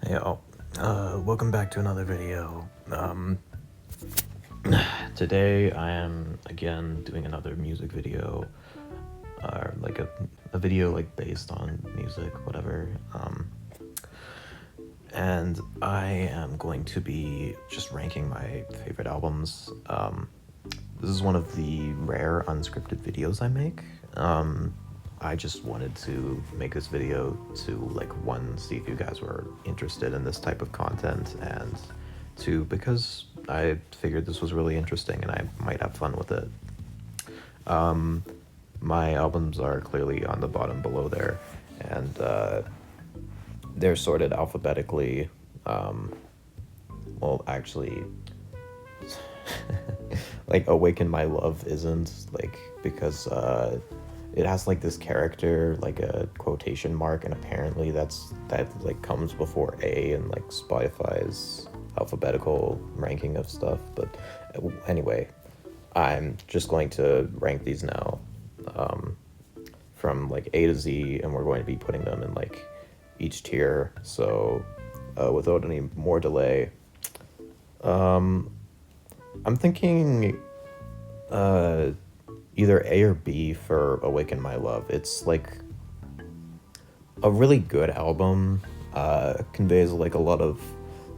Hey all, welcome back to another video. Today I am again doing another music video, or like a video like based on music, whatever. And I am going to be just ranking my favorite albums. This is one of the rare unscripted videos I make. I just wanted to make this video to, like, one, see if you guys were interested in this type of content, and two, because I figured this was really interesting and I might have fun with it. My albums are clearly on the bottom below there, and they're sorted alphabetically. Well, actually, like, Awaken My Love isn't, like, because it has like this character, like a quotation mark, and apparently that like comes before A in like Spotify's alphabetical ranking of stuff. But anyway, I'm just going to rank these now, from like A to Z, and we're going to be putting them in like each tier. So without any more delay, I'm thinking either A or B for Awaken My Love. It's like a really good album, conveys like a lot of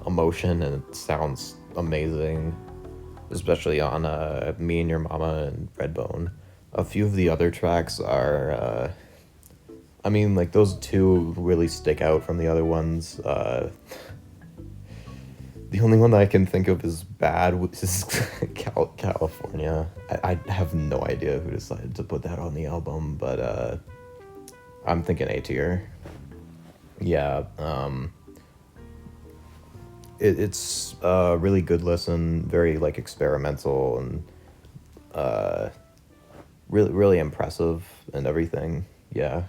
emotion, and it sounds amazing, especially on Me and Your Mama and Redbone. A few of the other tracks are, I mean, like, those two really stick out from the other ones. The only one that I can think of is bad, which is California. I have no idea who decided to put that on the album, but I'm thinking A tier. Yeah, it's a really good listen, very like experimental, and really impressive and everything. Yeah.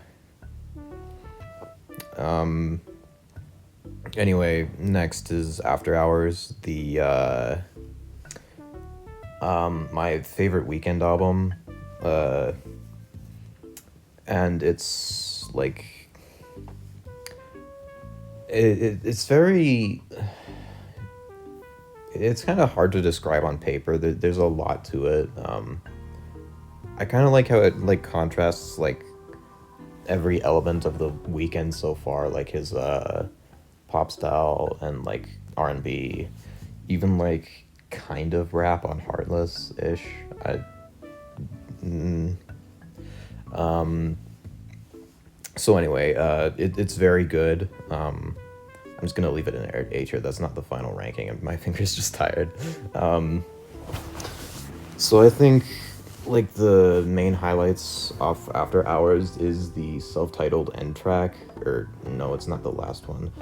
Anyway, next is After Hours, the my favorite Weekend album, and it's like it's very, it's kind of hard to describe on paper. There's a lot to it. I kind of like how it like contrasts like every element of the Weekend so far, like his pop style and like R&B, even like kind of rap on Heartless-ish. So anyway, it's very good. I'm just gonna leave it in A tier. That's not the final ranking, and my finger's just tired. So I think like the main highlights off After Hours is the self-titled end track, or no, it's not the last one,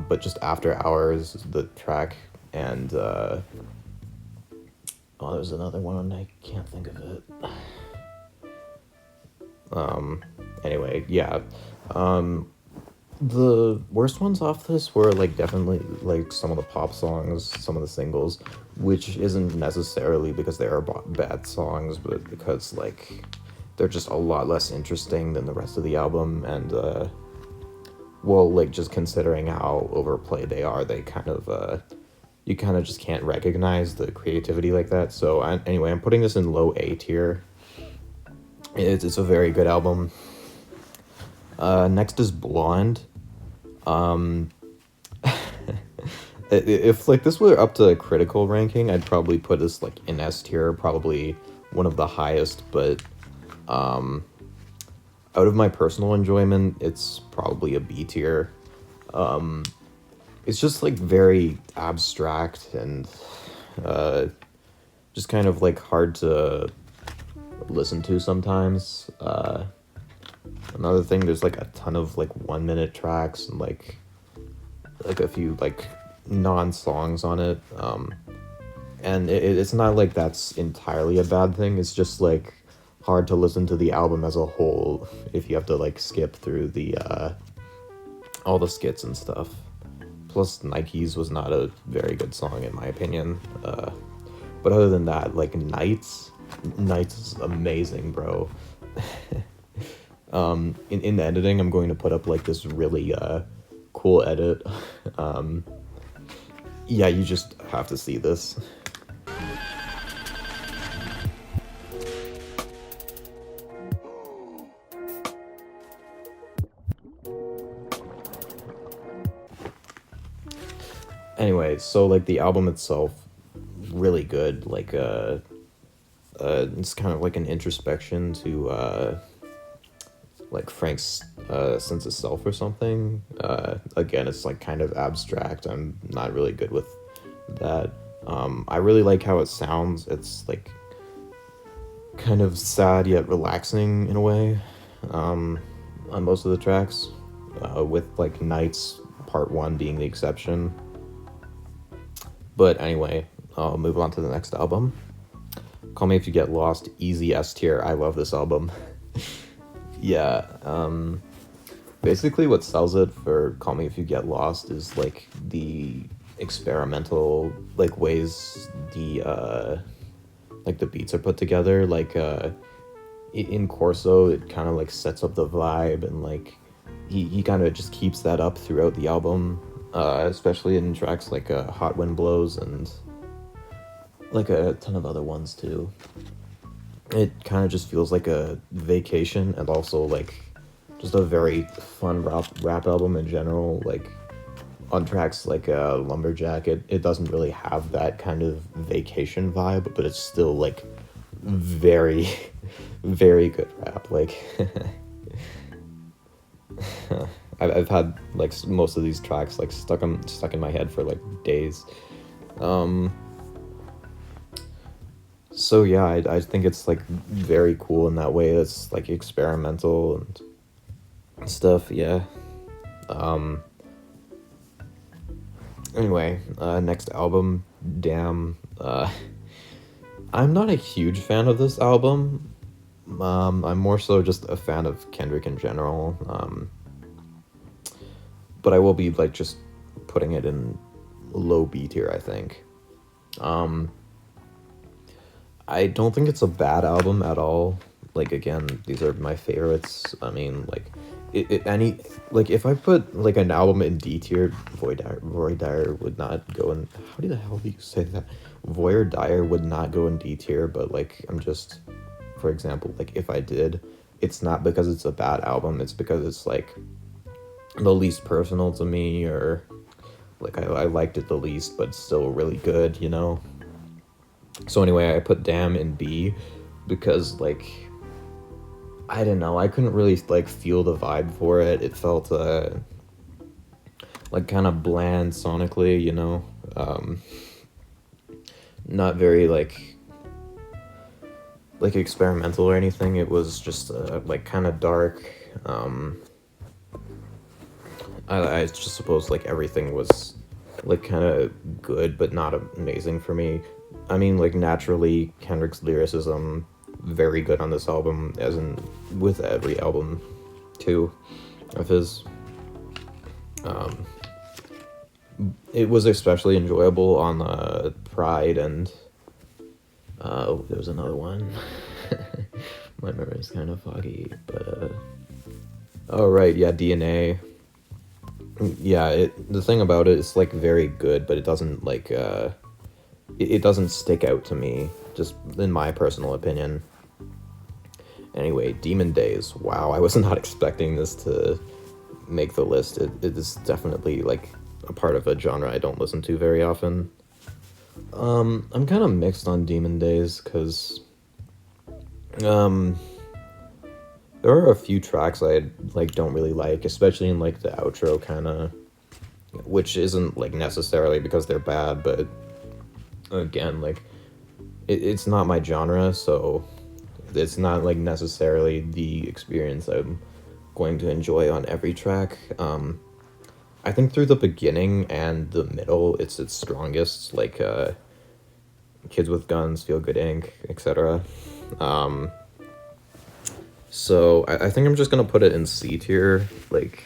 but just After Hours, the track, and oh, there's another one, I can't think of it. Anyway, yeah. The worst ones off this were like definitely like some of the pop songs, some of the singles, which isn't necessarily because they are bad songs, but because like they're just a lot less interesting than the rest of the album. And well, like, just considering how overplayed they are, they kind of you kind of just can't recognize the creativity like that. So anyway, I'm putting this in low A tier. It's a very good album. Next is Blonde. If like this were up to critical ranking, I'd probably put this like in S tier, probably one of the highest, but out of my personal enjoyment, it's probably a B tier. It's just like very abstract and just kind of like hard to listen to sometimes. Another thing, there's like a ton of like 1 minute tracks and like a few like non-songs on it, and it's not like that's entirely a bad thing. It's just like hard to listen to the album as a whole if you have to like skip through the all the skits and stuff. Plus, Nikes was not a very good song in my opinion, but other than that, like Nights is amazing, bro. In the editing, I'm going to put up like this really cool edit. um, yeah, you just have to see this. Anyway, so like the album itself, really good. Like it's kind of like an introspection to like Frank's sense of self or something. Again, it's like kind of abstract. I'm not really good with that. I really like how it sounds. It's like kind of sad yet relaxing in a way, on most of the tracks, with like Nights Part 1 being the exception. But anyway, I'll move on to the next album. Call Me If You Get Lost, easy S tier. I love this album. Yeah, basically what sells it for Call Me If You Get Lost is like the experimental like ways the like the beats are put together. Like in Corso, it kind of like sets up the vibe, and like he kind of just keeps that up throughout the album, especially in tracks like Hot Wind Blows and like a ton of other ones too. It kind of just feels like a vacation, and also like just a very fun rap album in general. Like on tracks like Lumberjack, it doesn't really have that kind of vacation vibe, but it's still like very very good rap. Like I've had like most of these tracks like stuck in my head for like days. So yeah, I think it's like very cool in that way. It's like experimental and stuff. Yeah. Anyway, next album, Damn. I'm not a huge fan of this album. I'm more so just a fan of Kendrick in general. But I will be like just putting it in low B tier, I think. I don't think it's a bad album at all. Like again, these are my favorites. I mean, like any like if I put like an album in D tier, Void Dyer would not go in. How the hell do you say that? Void Dyer would not go in D tier, but like I'm just, for example, like if I did, it's not because it's a bad album. It's because it's like the least personal to me, or like I liked it the least, but still really good, you know. So anyway, I put Damn in B because like I don't know, I couldn't really like feel the vibe for it. It felt like kind of bland sonically, you know. Not very like experimental or anything. It was just like kind of dark. I just suppose like everything was like kind of good but not amazing for me. I mean, like naturally Kendrick's lyricism very good on this album, as in with every album too of his. It was especially enjoyable on Pride, and there was another one. My memory is kind of foggy, but oh right, yeah, DNA. Yeah, the thing about it is like very good, but it doesn't like it doesn't stick out to me, just in my personal opinion. Anyway, Demon Days. Wow, I was not expecting this to make the list. It is definitely like a part of a genre I don't listen to very often. I'm kind of mixed on Demon Days because there are a few tracks I like don't really like, especially in like the outro kind of, which isn't like necessarily because they're bad, but again, like it's not my genre, so it's not like necessarily the experience I'm going to enjoy on every track. I think through the beginning and the middle, it's its strongest, like Kids with Guns, Feel Good Inc., etc. So I think I'm just gonna put it in C tier. Like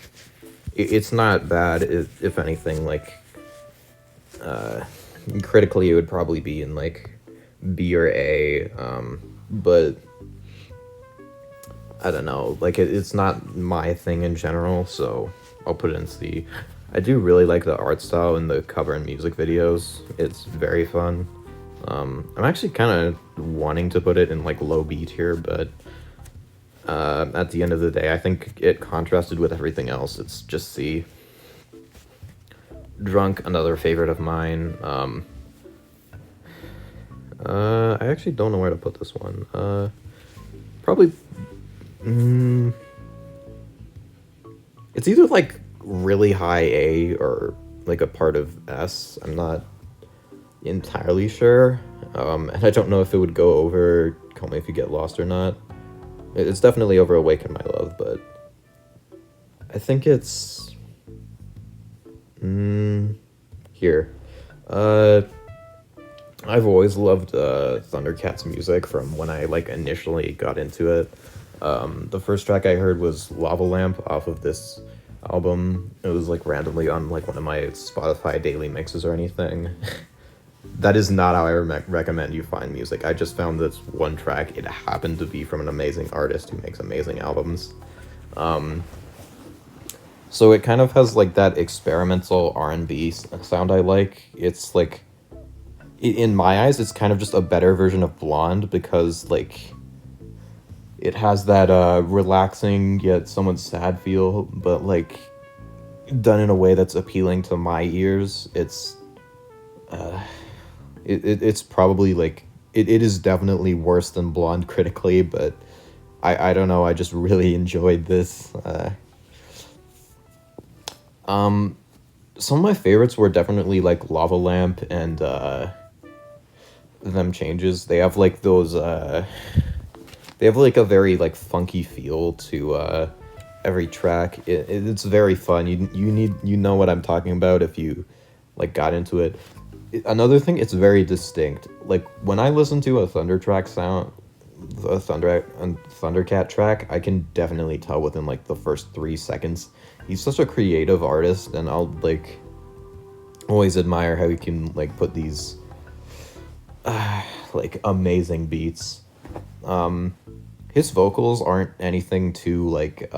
it's not bad. If anything, like critically, it would probably be in like B or A. But I don't know. Like it's not my thing in general, so I'll put it in C. I do really like the art style in the cover and music videos. It's very fun. I'm actually kind of wanting to put it in like low B tier, but at the end of the day, I think it contrasted with everything else. It's just C. Drunk, another favorite of mine. I actually don't know where to put this one. Probably. It's either like really high A or like a part of S. I'm not entirely sure. And I don't know if it would go over Call Me If You Get Lost or not. It's definitely over Awaken My Love, but I think it's here. I've always loved Thundercats music from when I like initially got into it. The first track I heard was Lava Lamp off of this album. It was like randomly on like one of my Spotify daily mixes or anything. That is not how I recommend you find music. I just found this one track. It happened to be from an amazing artist who makes amazing albums. So it kind of has like that experimental R&B sound I like. It's like, in my eyes, it's kind of just a better version of Blonde because like it has that relaxing yet somewhat sad feel, but like done in a way that's appealing to my ears. It's probably like it is definitely worse than Blonde critically, but I don't know, I just really enjoyed this. Some of my favorites were definitely like Lava Lamp and Them Changes. They have like those they have like a very like funky feel to every track. It's very fun. You know what I'm talking about if you like got into it. Another thing, it's very distinct. Like when I listen to a Thundercat track, I can definitely tell within like the first 3 seconds. He's such a creative artist, and I'll like always admire how he can like put these like amazing beats. His vocals aren't anything too like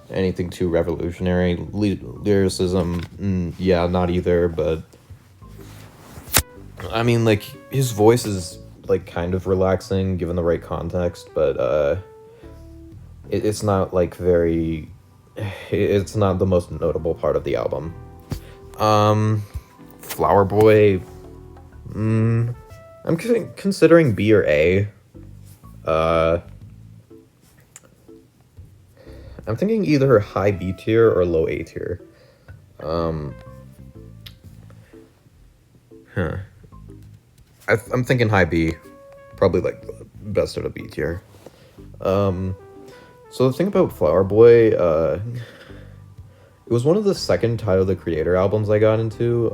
anything too revolutionary. Lyricism, yeah, not either, but I mean like his voice is like kind of relaxing given the right context, but it's not like very, it's not the most notable part of the album. Flower Boy, I'm considering B or A. I'm thinking either high B tier or low A tier. I'm thinking high B, probably like best out of B tier. So the thing about Flower Boy, it was one of the second Tyler the Creator albums I got into.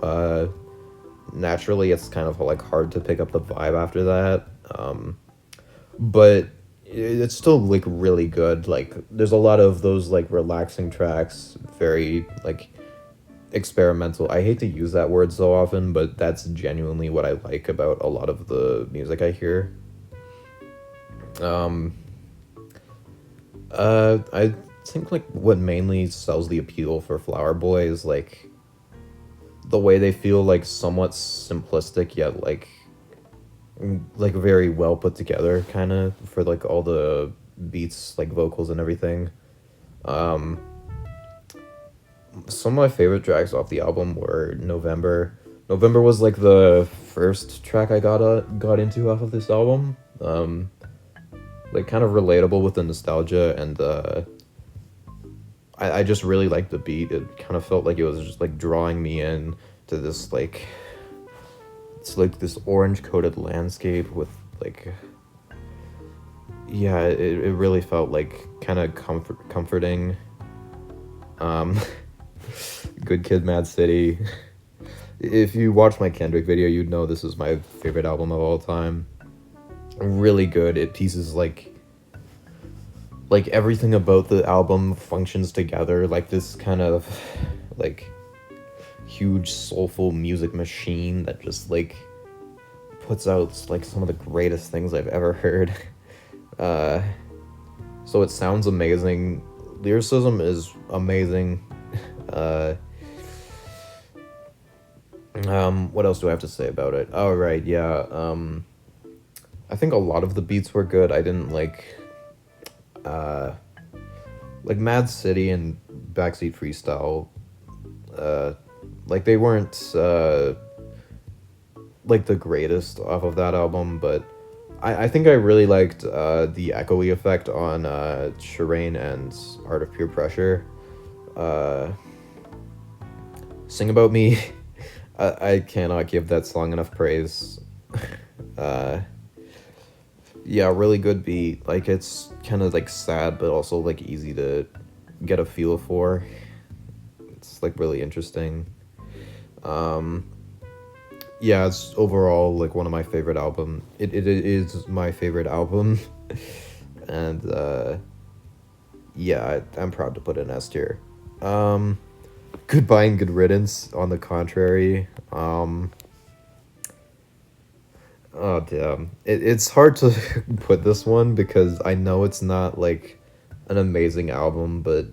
Naturally, it's kind of like hard to pick up the vibe after that. But it's still like really good. Like there's a lot of those like relaxing tracks, very like experimental. I hate to use that word so often, but that's genuinely what I like about a lot of the music I hear. I think like what mainly sells the appeal for Flower Boy is like the way they feel like somewhat simplistic yet like very well put together kind of for like all the beats, like vocals and everything. Some of my favorite tracks off the album were November. November was like the first track I got into off of this album. Like kind of relatable with the nostalgia, and I just really liked the beat. It kind of felt like it was just like drawing me in to this like, it's like this orange coated landscape with like, yeah, it really felt like kind of comforting. Good Kid, Mad City. If you watch my Kendrick video, you'd know this is my favorite album of all time. Really good. It pieces like everything about the album functions together like this kind of like huge soulful music machine that just like puts out like some of the greatest things I've ever heard. So it sounds amazing. Lyricism is amazing. What else do I have to say about it? Oh, right, yeah. I think a lot of the beats were good. I didn't uh, like Mad City and Backseat Freestyle. Uh, like they weren't like the greatest off of that album, but I think I really liked the echoey effect on Shireen and Art of Pure Pressure. Uh, Sing About Me. I cannot give that song enough praise. Uh, yeah, really good beat. Like it's kind of like sad, but also like easy to get a feel for. It's like really interesting. Um, yeah, it's overall like one of my favorite album. It is my favorite album, and yeah, I'm proud to put an S tier. Um, Goodbye and Good Riddance. On the contrary, oh damn, it's hard to put this one because I know it's not like an amazing album, but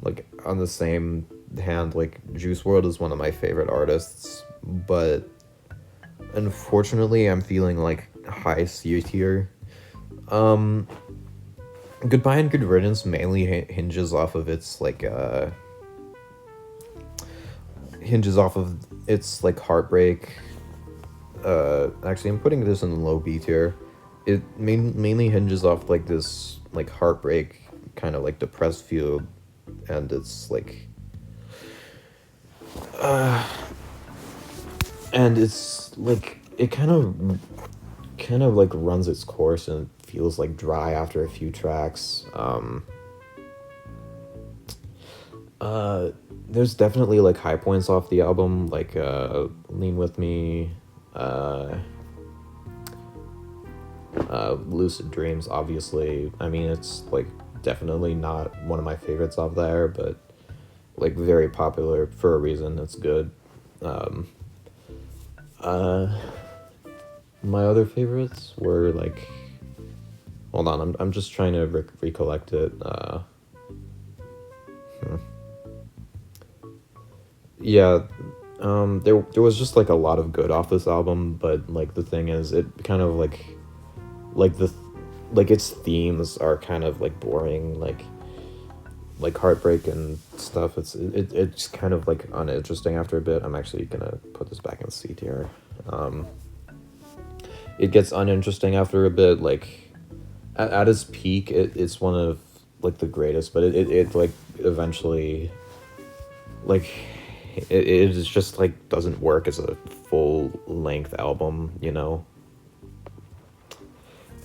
like on the same hand, like Juice World is one of my favorite artists, but unfortunately, I'm feeling like high C tier. Um, Goodbye and Good Riddance mainly hinges off of its like hinges off of its like heartbreak. Actually, I'm putting this in the low B tier. It mainly hinges off like this like heartbreak kind of like depressed feel, and it's like uh, and it's like it kind of like runs its course and feels like dry after a few tracks. There's definitely like high points off the album, like Lean With Me, uh, Lucid Dreams, obviously. I mean, it's like definitely not one of my favorites off there, but like very popular for a reason. It's good. Um, uh, my other favorites were like, hold on, I'm just trying to recollect it. Hmm. Yeah, there was just like a lot of good off this album, but like the thing is, it kind of like the like its themes are kind of like boring, like heartbreak and stuff. It's kind of like uninteresting after a bit. I'm actually gonna put this back in C tier. Um, it gets uninteresting after a bit. Like at its peak, it's one of like the greatest, but it like eventually like it is just like doesn't work as a full length album, you know.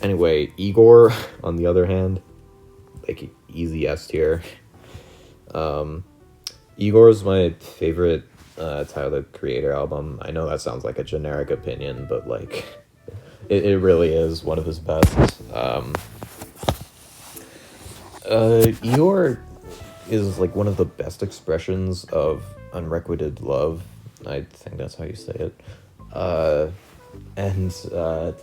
Anyway, Igor, on the other hand, like easy S tier. Um, Igor is my favorite Tyler the Creator album. I know that sounds like a generic opinion, but like it really is one of his best. Igor is like one of the best expressions of unrequited love. I think that's how you say it. Uh, and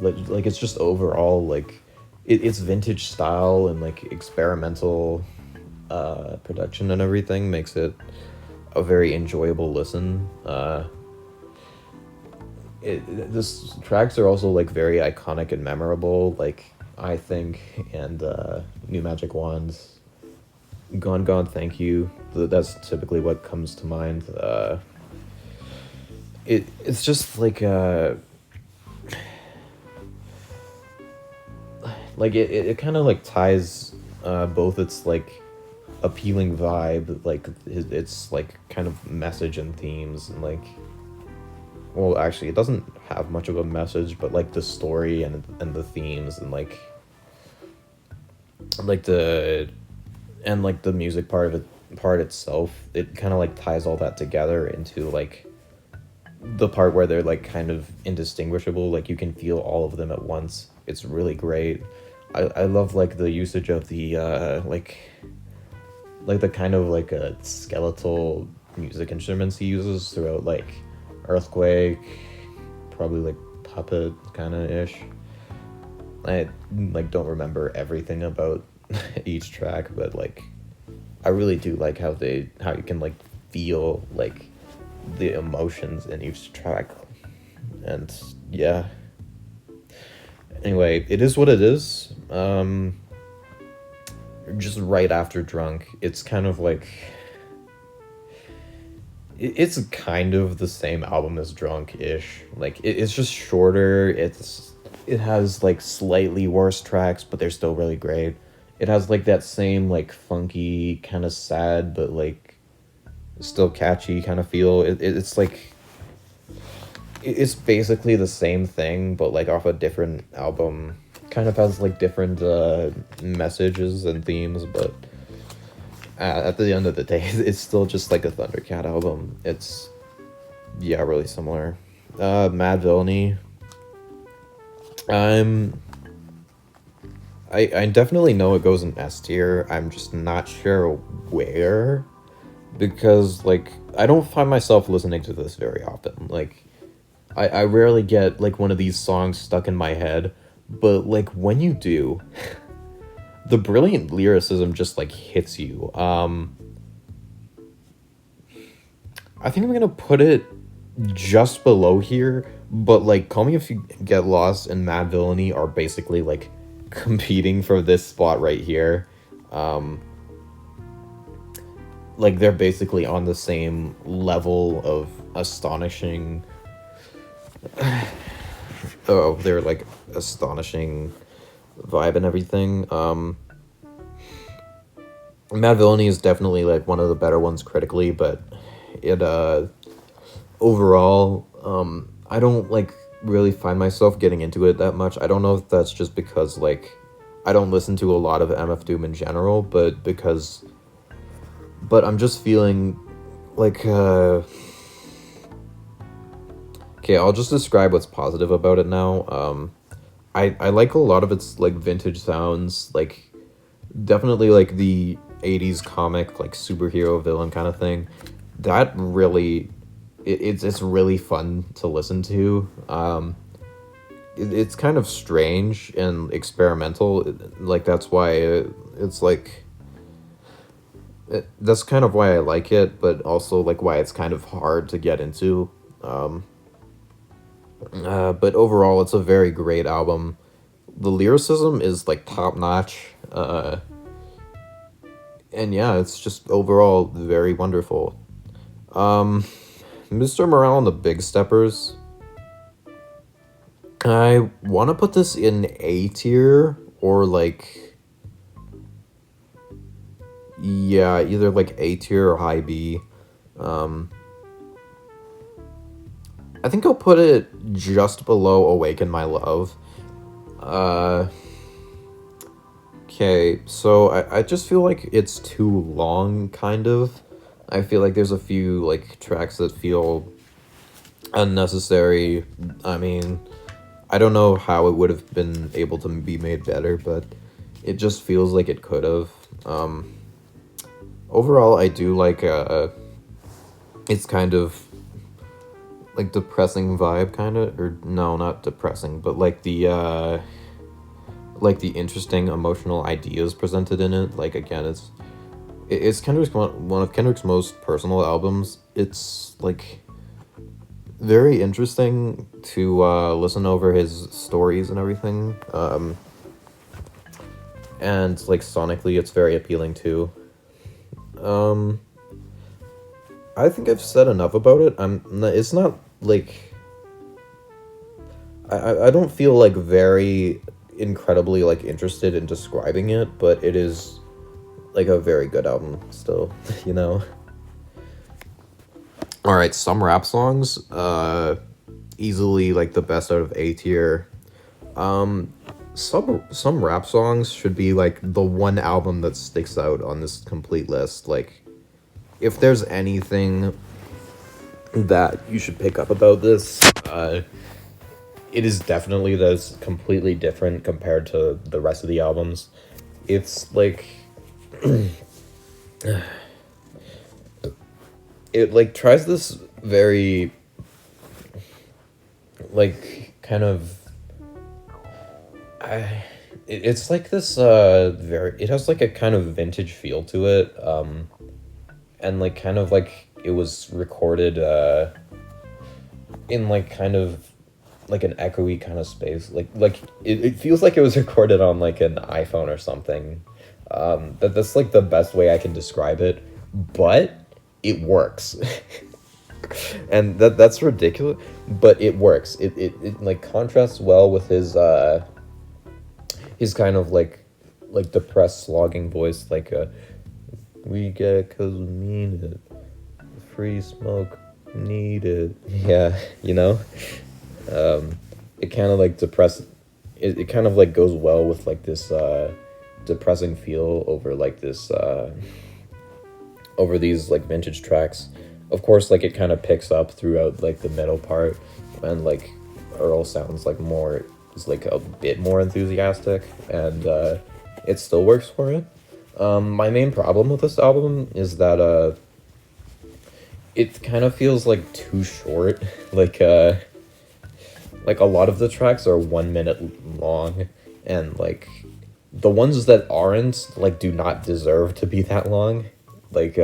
like it's just overall like it's vintage style and like experimental production and everything makes it a very enjoyable listen. This tracks are also like very iconic and memorable. Like I think and New Magic Wands, Gone Gone Thank You. That's typically what comes to mind. It's just like it kind of like ties both its like appealing vibe, like its like kind of message and themes, and like well actually it doesn't have much of a message, but like the story and the themes and like the and like the music part itself, it kind of like ties all that together into like the part where they're like kind of indistinguishable, like you can feel all of them at once. It's really great. I love like the usage of the like the kind of like a skeletal music instruments he uses throughout, like Earthquake, probably like Puppet kind of ish. I like don't remember everything about each track, but like I really do like how you can like feel like the emotions in each track. And yeah. Anyway, it is what it is. Just right after Drunk, it's kind of like it's kind of the same album as Drunk-ish. Like it's just shorter. It has like slightly worse tracks, but they're still really great. It has like that same like funky kind of sad, but like still catchy kind of feel. It's like it's basically the same thing, but like off a different album. Kind of has like different messages and themes, but at the end of the day, it's still just like a Thundercat album. It's yeah, really similar. Mad Villainy. I'm I definitely know it goes in S tier. I'm just not sure where, because like I don't find myself listening to this very often. Like I rarely get like one of these songs stuck in my head, but like when you do, the brilliant lyricism just like hits you. I think I'm gonna put it just below here, but like Call Me If You Get Lost and Mad Villainy are basically like competing for this spot right here. Like they're basically on the same level of astonishing. Oh, they're like astonishing vibe and everything. Mad Villainy is definitely like one of the better ones critically, but it overall, I don't like really find myself getting into it that much. I don't know if that's just because like I don't listen to a lot of MF Doom in general, but I'm just feeling like okay, I'll just describe what's positive about it now. I like a lot of its like vintage sounds, like definitely like the 80s comic like superhero villain kind of thing. That really it's really fun to listen to. It's kind of strange and experimental, like that's why it's like that's kind of why I like it, but also like why it's kind of hard to get into. But overall, it's a very great album. The lyricism is like top notch. And yeah, it's just overall very wonderful. Mr. Morale and the Big Steppers. I want to put this in A tier or like, yeah, either like A tier or high B. I think I'll put it just below Awaken My Love. Okay, so I just feel like it's too long, kind of. I feel like there's a few like tracks that feel unnecessary. I mean, I don't know how it would have been able to be made better, but it just feels like it could have. Overall, I do like it's kind of like depressing vibe, kind of, or no, not depressing, but like the interesting emotional ideas presented in it. Like again, it's Kendrick's one of Kendrick's most personal albums. It's like very interesting to listen over his stories and everything. And like sonically, it's very appealing too. I think I've said enough about it. It's not like I don't feel like very incredibly like interested in describing it, but it is like a very good album still, you know. All right, some rap songs, easily like the best out of A tier. Some rap songs should be like the one album that sticks out on this complete list. Like, if there's anything that you should pick up about this, it is definitely that it's completely different compared to the rest of the albums. It's like it like tries this very like kind of it's like this very, it has like a kind of vintage feel to it, and like kind of like it was recorded in like kind of like an echoey kind of space. It feels like it was recorded on like an iPhone or something. That's like the best way I can describe it, but it works. And that's ridiculous, but it works. It like contrasts well with his kind of like depressed slogging voice, like we get it 'cause we mean it, free smoke needed. Yeah, you know. It kind of like it kind of like goes well with like this depressing feel over like this over these like vintage tracks. Of course, like it kind of picks up throughout like the middle part, and like Earl sounds like more is like a bit more enthusiastic, and it still works for it. My main problem with this album is that it kind of feels like too short. Like a lot of the tracks are 1 minute long, and like the ones that aren't like do not deserve to be that long. Like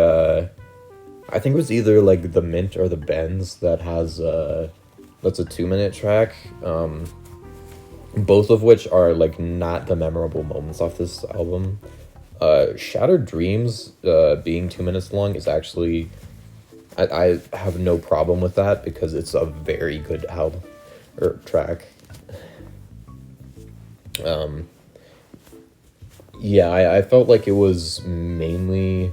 I think it was either like the Mint or the Benz that has that's a 2 minute track. Both of which are like not the memorable moments off this album. Shattered Dreams being 2 minutes long is actually I have no problem with that because it's a very good album or track. Yeah, I felt like it was mainly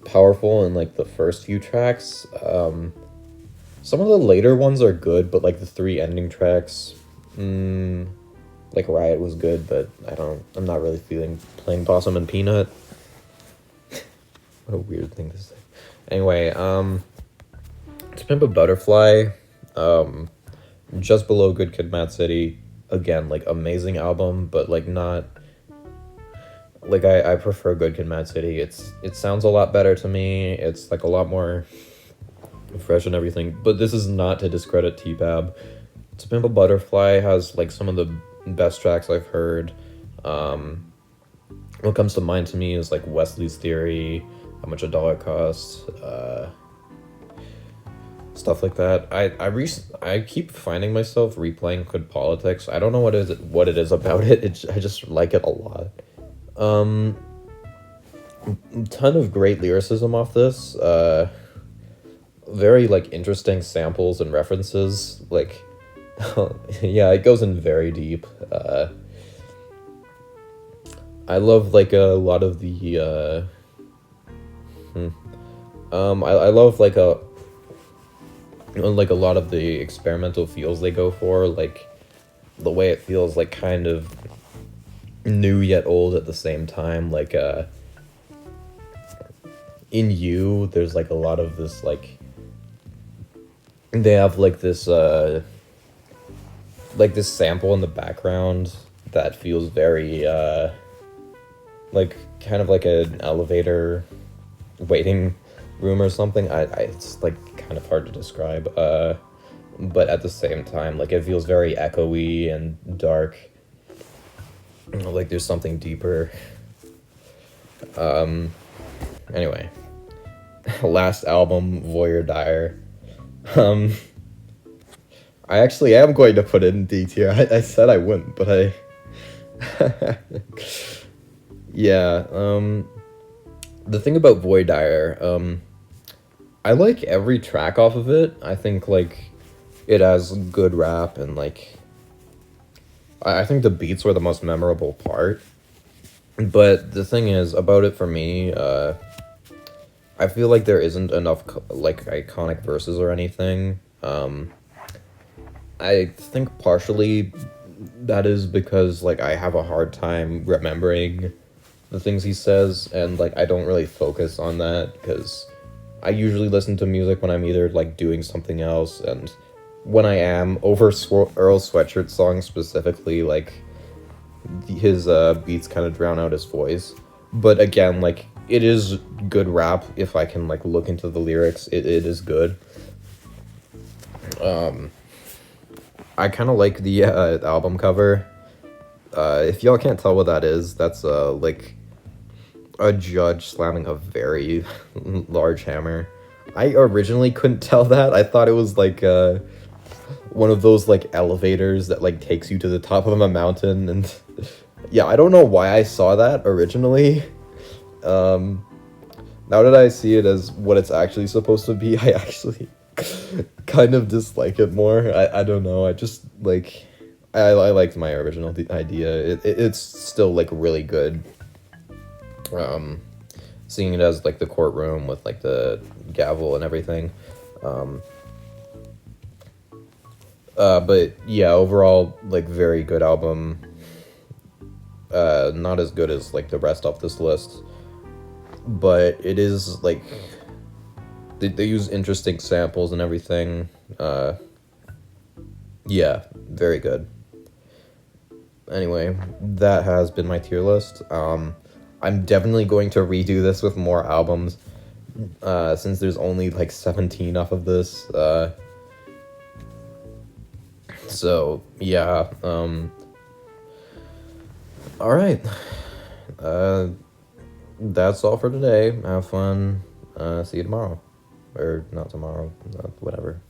powerful in like the first few tracks. Some of the later ones are good, but like the three ending tracks, like Riot was good, but I'm not really feeling Plain Possum and Peanut. What a weird thing to say. Anyway, To Pimp a Butterfly, just below Good Kid, Mad City. Again, like amazing album, but like not like I prefer Good Kid, Mad City. It sounds a lot better to me. It's like a lot more fresh and everything. But this is not to discredit T-Bab. To Pimp a Butterfly has like some of the best tracks I've heard. What comes to mind to me is like Wesley's Theory, How Much a Dollar Costs, stuff like that. I keep finding myself replaying Hood Politics. I don't know what it is about it. I just like it a lot. Ton of great lyricism off this. Very like interesting samples and references. Like, yeah, it goes in very deep. I love like a lot of the. I love like a lot of the experimental feels they go for, like the way it feels like kind of new yet old at the same time. Like in You, there's like a lot of this like they have like this sample in the background that feels very like kind of like an elevator waiting room or something. It's like kind of hard to describe, but at the same time, like it feels very echoey and dark, like there's something deeper. Anyway, last album, Voyeur Dire. I actually am going to put it in D tier. I said I wouldn't, but I yeah. The thing about Voyeur Dire, I like every track off of it. I think like it has good rap, and like I think the beats were the most memorable part. But the thing is about it for me, I feel like there isn't enough like iconic verses or anything. I think partially that is because like I have a hard time remembering the things he says, and like I don't really focus on that because I usually listen to music when I'm either like doing something else, and when I am over Earl Sweatshirt songs specifically, like his beats kind of drown out his voice. But again, like it is good rap. If I can like look into the lyrics, it is good. I kind of like the album cover. If y'all can't tell what that is, that's like a judge slamming a very large hammer. I originally couldn't tell that. I thought it was like one of those like elevators that like takes you to the top of a mountain, and yeah, I don't know why I saw that originally. Um, Now that I see it as what it's actually supposed to be, I actually kind of dislike it more. I don't know. I just like I liked my original idea. It's still like really good. Um, Seeing it as like the courtroom with like the gavel and everything. Um, but yeah, overall like very good album. Not as good as like the rest of this list, but it is like they use interesting samples and everything. Yeah, very good. Anyway, that has been my tier list. I'm definitely going to redo this with more albums, since there's only like 17 off of this. So yeah. All right. Uh, that's all for today. Have fun. See you tomorrow, or not tomorrow. Whatever.